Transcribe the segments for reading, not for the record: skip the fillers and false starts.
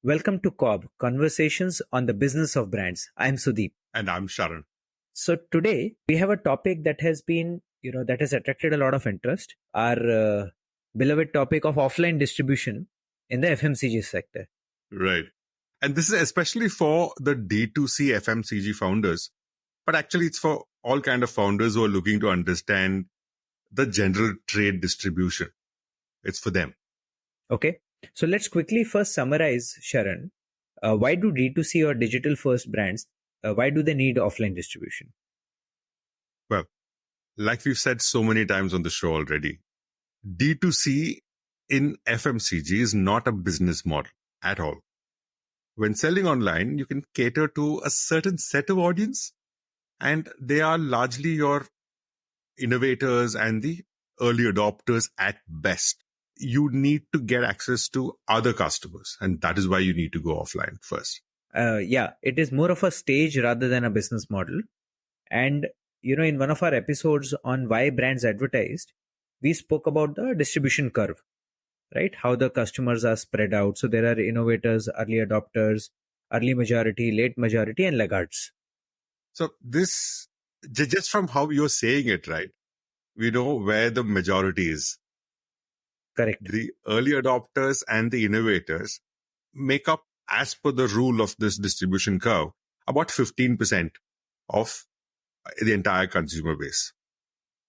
Welcome to CoBB, Conversations on the Business of Brands. I'm Sudeep. And I'm Sharan. So today we have a topic that has been, that has attracted a lot of interest. Our beloved topic of offline distribution in the FMCG sector. Right. And this is especially for the D2C FMCG founders, but actually it's for all kind of founders who are looking to understand the general trade distribution. It's for them. Okay. So let's quickly first summarize, Sharan. Why do D2C or digital first brands, why do they need offline distribution? Well, like we've said so many times on the show already, D2C in FMCG is not a business model at all. When selling online, you can cater to a certain set of audience, and they are largely your innovators and the early adopters at best. You need to get access to other customers, and that is why you need to go offline first. It is more of a stage rather than a business model. And, in one of our episodes on why brands advertised, we spoke about the distribution curve, right? How the customers are spread out. So there are innovators, early adopters, early majority, late majority, and laggards. So this, just from how you're saying it, right? We know where the majority is. Correct. The early adopters and the innovators make up, as per the rule of this distribution curve, about 15% of the entire consumer base.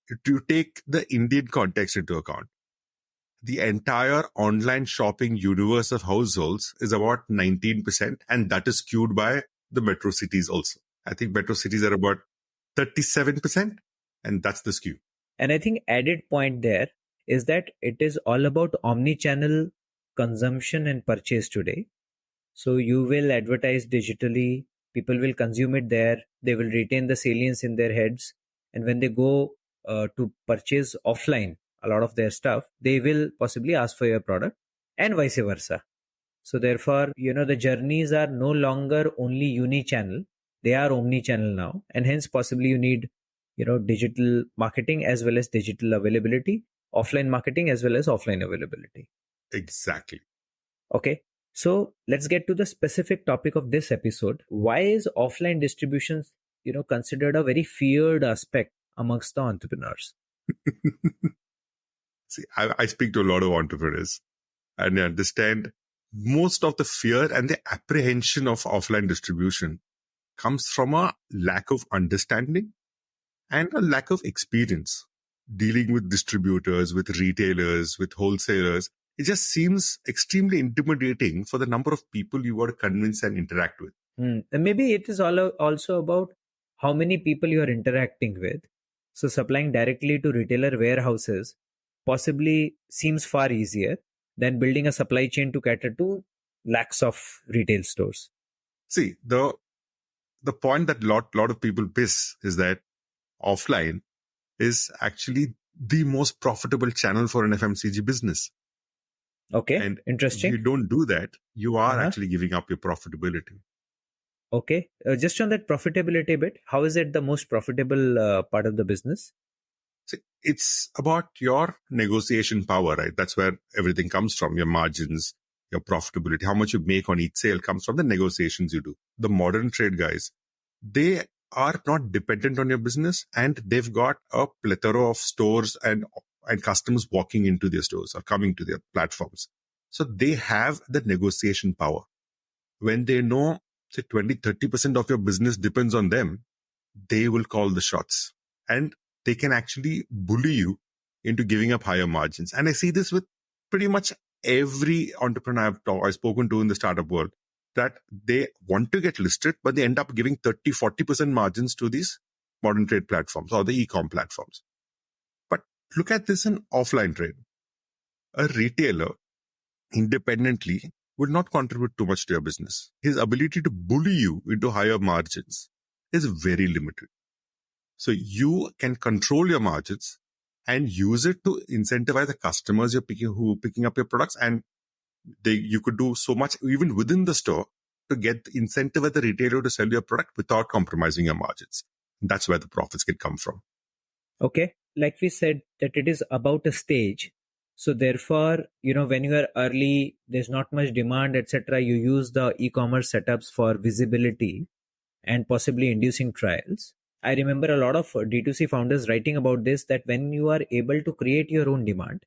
If you take the Indian context into account, the entire online shopping universe of households is about 19%, and that is skewed by the metro cities also. I think metro cities are about 37%, and that's the skew. And I think added point there is that it is all about omni-channel consumption and purchase today. So you will advertise digitally, people will consume it there, they will retain the salience in their heads. And when they go to purchase offline a lot of their stuff, they will possibly ask for your product and vice versa. So therefore, the journeys are no longer only uni-channel, they are omni-channel now. And hence possibly you need, digital marketing as well as digital availability, offline marketing as well as offline availability. Exactly. Okay. So let's get to the specific topic of this episode. Why is offline distribution, considered a very feared aspect amongst the entrepreneurs? See, I speak to a lot of entrepreneurs, and I understand most of the fear and the apprehension of offline distribution comes from a lack of understanding and a lack of experience dealing with distributors, with retailers, with wholesalers. It just seems extremely intimidating for the number of people you want to convince and interact with. And maybe it is also about how many people you are interacting with. So supplying directly to retailer warehouses possibly seems far easier than building a supply chain to cater to lakhs of retail stores. See, the point that lot of people miss is that offline is actually the most profitable channel for an FMCG business. Okay, and interesting. If you don't do that, you are actually giving up your profitability. Okay, just on that profitability bit, how is it the most profitable part of the business? See, it's about your negotiation power, right? That's where everything comes from. Your margins, your profitability, how much you make on each sale comes from the negotiations you do. The modern trade guys, they are not dependent on your business, and they've got a plethora of stores and customers walking into their stores or coming to their platforms. So they have the negotiation power. When they know, say 20-30% of your business depends on them, they will call the shots, and they can actually bully you into giving up higher margins. And I see this with pretty much every entrepreneur I've spoken to in the startup world, that they want to get listed, but they end up giving 30-40% margins to these modern trade platforms or the e-com platforms. But look at this in offline trade. A retailer independently would not contribute too much to your business. His ability to bully you into higher margins is very limited. So you can control your margins and use it to incentivize the customers who are picking up your products, and you could do so much even within the store to get the incentive at the retailer to sell your product without compromising your margins. That's where the profits can come from. Okay. Like we said, that it is about a stage. So therefore, when you are early, there's not much demand, etc. You use the e-commerce setups for visibility and possibly inducing trials. I remember a lot of D2C founders writing about this, that when you are able to create your own demand,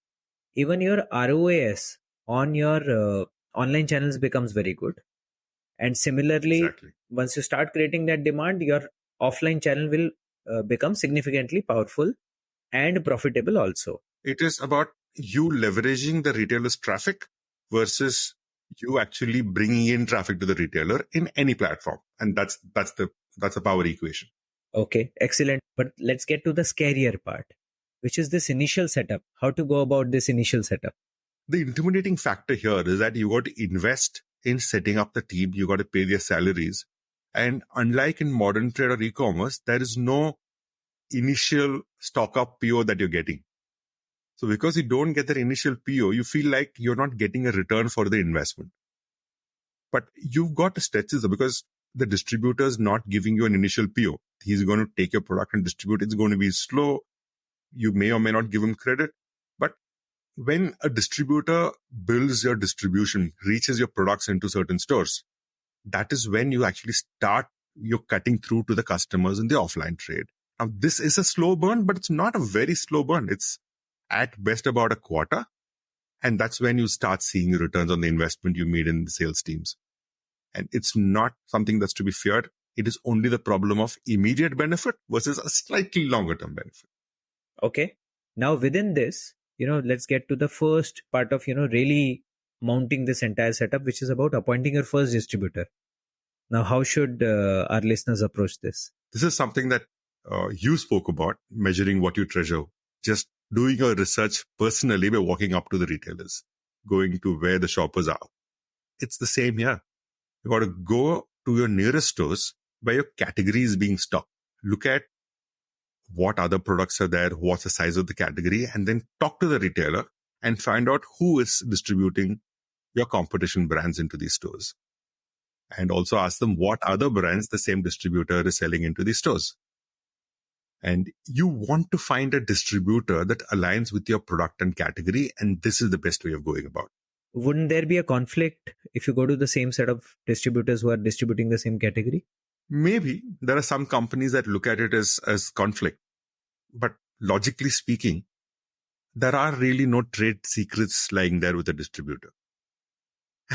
even your ROAS on your online channels becomes very good. And similarly, Exactly. once you start creating that demand, your offline channel will become significantly powerful and profitable also. It is about you leveraging the retailer's traffic versus you actually bringing in traffic to the retailer in any platform. And that's the power equation. Okay, excellent. But let's get to the scarier part, which is this initial setup. How to go about this initial setup? The intimidating factor here is that you got to invest in setting up the team. You got to pay their salaries. And unlike in modern trade or e-commerce, there is no initial stock up PO that you're getting. So because you don't get that initial PO, you feel like you're not getting a return for the investment. But you've got to stretch this because the distributor is not giving you an initial PO. He's going to take your product and distribute. It's going to be slow. You may or may not give him credit. But when a distributor builds your distribution, reaches your products into certain stores, that is when you actually start you're cutting through to the customers in the offline trade. Now, this is a slow burn, but it's not a very slow burn. It's at best about a quarter. And that's when you start seeing returns on the investment you made in the sales teams. And it's not something that's to be feared. It is only the problem of immediate benefit versus a slightly longer term benefit. Okay. Now within this, let's get to the first part of, really mounting this entire setup, which is about appointing your first distributor. Now, how should our listeners approach this? This is something that you spoke about, measuring what you treasure. Just doing your research personally by walking up to the retailers, going to where the shoppers are. It's the same here. You got to go to your nearest stores where your category is being stocked. Look at what other products are there, what's the size of the category, and then talk to the retailer and find out who is distributing your competition brands into these stores. And also ask them what other brands the same distributor is selling into these stores. And you want to find a distributor that aligns with your product and category, and this is the best way of going about. Wouldn't there be a conflict if you go to the same set of distributors who are distributing the same category? Maybe there are some companies that look at it as conflict. But logically speaking, there are really no trade secrets lying there with a distributor.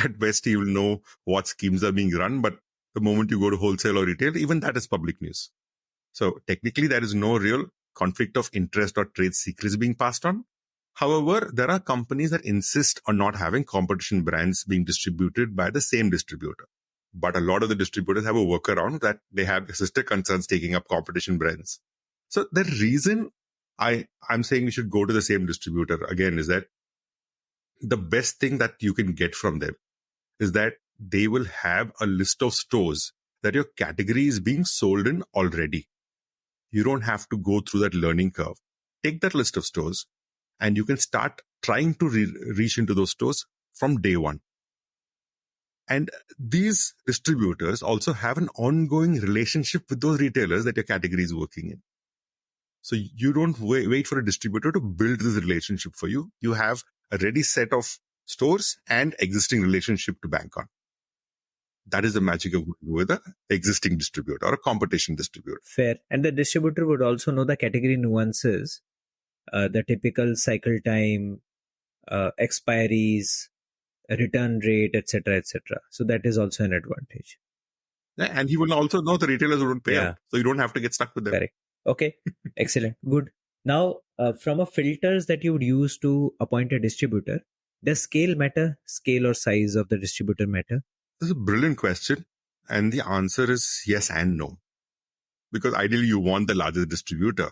At best, you will know what schemes are being run, but the moment you go to wholesale or retail, even that is public news. So technically, there is no real conflict of interest or trade secrets being passed on. However, there are companies that insist on not having competition brands being distributed by the same distributor. But a lot of the distributors have a workaround that they have sister concerns taking up competition brands. So the reason I'm saying we should go to the same distributor again is that the best thing that you can get from them is that they will have a list of stores that your category is being sold in already. You don't have to go through that learning curve. Take that list of stores and you can start trying to reach into those stores from day one. And these distributors also have an ongoing relationship with those retailers that your category is working in. So you don't wait for a distributor to build this relationship for you. You have a ready set of stores and existing relationship to bank on. That is the magic of working with an existing distributor or a competition distributor. Fair. And the distributor would also know the category nuances, the typical cycle time, expiries, return rate, etc., etc. So that is also an advantage. Yeah, and he will also know the retailers who don't pay out. So you don't have to get stuck with them. Correct. Okay. Excellent. Good. Now, from a filters that you would use to appoint a distributor, does scale matter? Scale or size of the distributor matter? This is a brilliant question. And the answer is yes and no. Because ideally you want the largest distributor.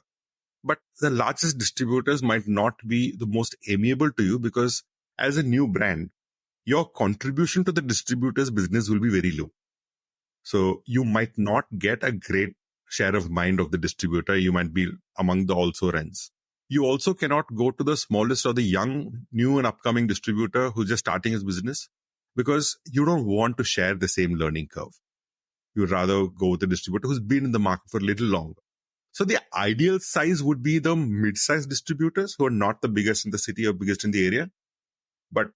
But the largest distributors might not be the most amiable to you because as a new brand, your contribution to the distributor's business will be very low. So you might not get a great share of mind of the distributor. You might be among the also rans. You also cannot go to the smallest or the young, new and upcoming distributor who's just starting his business because you don't want to share the same learning curve. You'd rather go with the distributor who's been in the market for a little longer. So the ideal size would be the mid-sized distributors who are not the biggest in the city or biggest in the area. But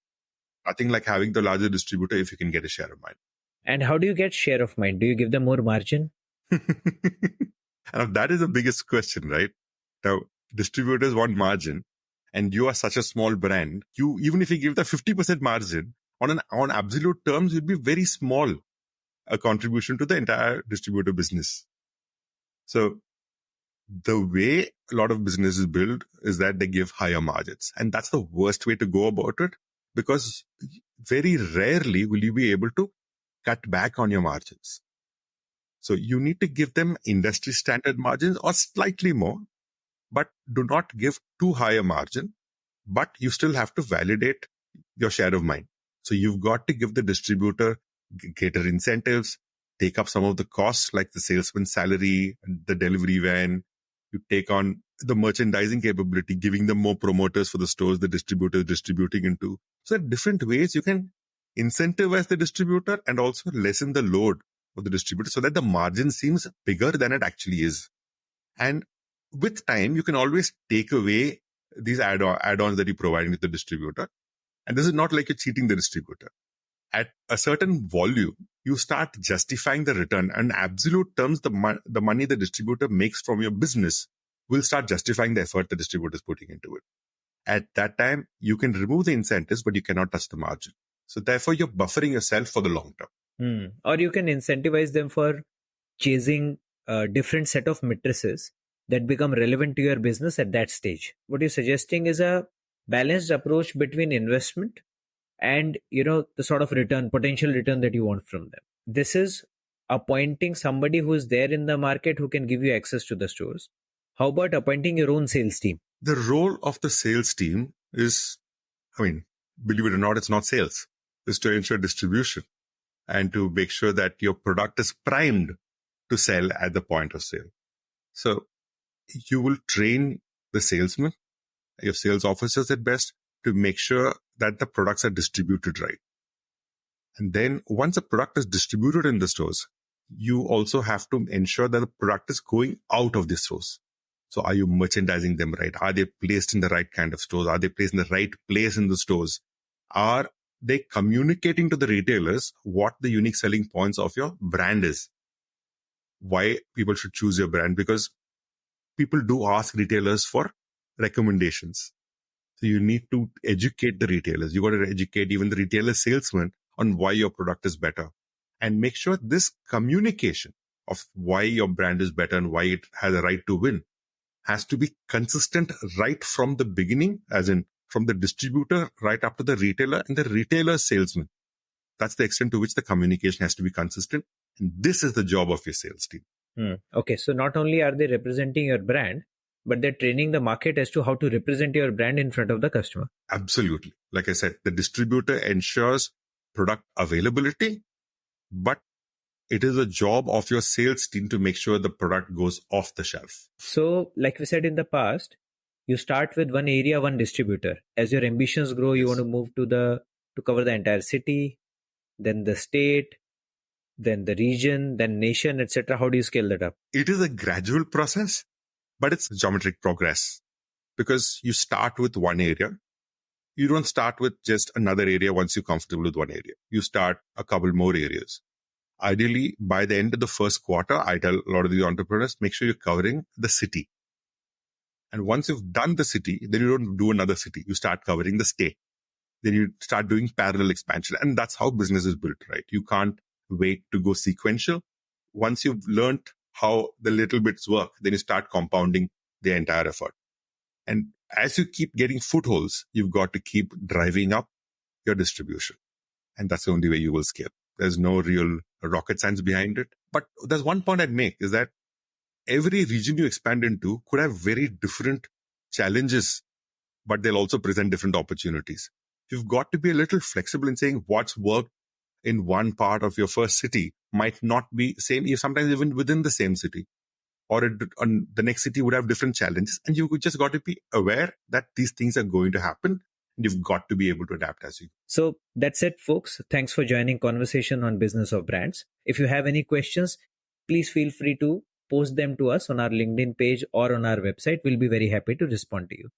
nothing like having the larger distributor if you can get a share of mind. And how do you get share of mind? Do you give them more margin? And that is the biggest question, right? Now, distributors want margin, and you are such a small brand. Even if you give the 50% margin on absolute terms, it'd be very small a contribution to the entire distributor business. So the way a lot of businesses build is that they give higher margins, and that's the worst way to go about it, because very rarely will you be able to cut back on your margins. So you need to give them industry standard margins or slightly more, but do not give too high a margin, but you still have to validate your share of mind. So you've got to give the distributor greater incentives, take up some of the costs like the salesman's salary, the delivery van. You take on the merchandising capability, giving them more promoters for the stores the distributor is distributing into. So there are different ways you can incentivize the distributor and also lessen the load of the distributor so that the margin seems bigger than it actually is. And with time, you can always take away these add-ons that you're providing with the distributor. And this is not like you're cheating the distributor. At a certain volume, you start justifying the return. And in absolute terms, the money the distributor makes from your business will start justifying the effort the distributor is putting into it. At that time, you can remove the incentives, but you cannot touch the margin. So therefore, you're buffering yourself for the long term. Or you can incentivize them for chasing a different set of matrices that become relevant to your business at that stage. What you're suggesting is a balanced approach between investment and, the sort of potential return that you want from them. This is appointing somebody who is there in the market who can give you access to the stores. How about appointing your own sales team? The role of the sales team is, believe it or not, it's not sales. It's to ensure distribution and to make sure that your product is primed to sell at the point of sale. So you will train the salesman, your sales officers at best, to make sure that the products are distributed right. And then once a product is distributed in the stores, you also have to ensure that the product is going out of the stores. So are you merchandising them right? Are they placed in the right kind of stores? Are they placed in the right place in the stores? Are they communicating to the retailers what the unique selling points of your brand is? Why people should choose your brand? Because people do ask retailers for recommendations. So you need to educate the retailers. You got to educate even the retailer salesman on why your product is better, and make sure this communication of why your brand is better and why it has a right to win has to be consistent right from the beginning, as in from the distributor right up to the retailer and the retailer salesman. That's the extent to which the communication has to be consistent. And this is the job of your sales team. Okay. So not only are they representing your brand, but they're training the market as to how to represent your brand in front of the customer. Absolutely. Like I said, the distributor ensures product availability, but it is a job of your sales team to make sure the product goes off the shelf. So, like we said in the past, you start with one area, one distributor. As your ambitions grow, you want to move to cover the entire city, then the state, then the region, then nation, etc. How do you scale that up? It is a gradual process, but it's geometric progress, because you start with one area. You don't start with just another area once you're comfortable with one area. You start a couple more areas. Ideally, by the end of the first quarter, I tell a lot of the entrepreneurs, make sure you're covering the city. And once you've done the city, then you don't do another city. You start covering the state. Then you start doing parallel expansion. And that's how business is built, right? You can't wait to go sequential. Once you've learned how the little bits work, then you start compounding the entire effort. And as you keep getting footholds, you've got to keep driving up your distribution. And that's the only way you will scale. There's no real rocket science behind it. But there's one point I'd make is that every region you expand into could have very different challenges, but they'll also present different opportunities. You've got to be a little flexible in saying what's worked in one part of your first city might not be same, sometimes even within the same city. Or the next city would have different challenges. And you just got to be aware that these things are going to happen. And you've got to be able to adapt as you go. So that's it, folks. Thanks for joining Conversation on Business of Brands. If you have any questions, please feel free to post them to us on our LinkedIn page or on our website. We'll be very happy to respond to you.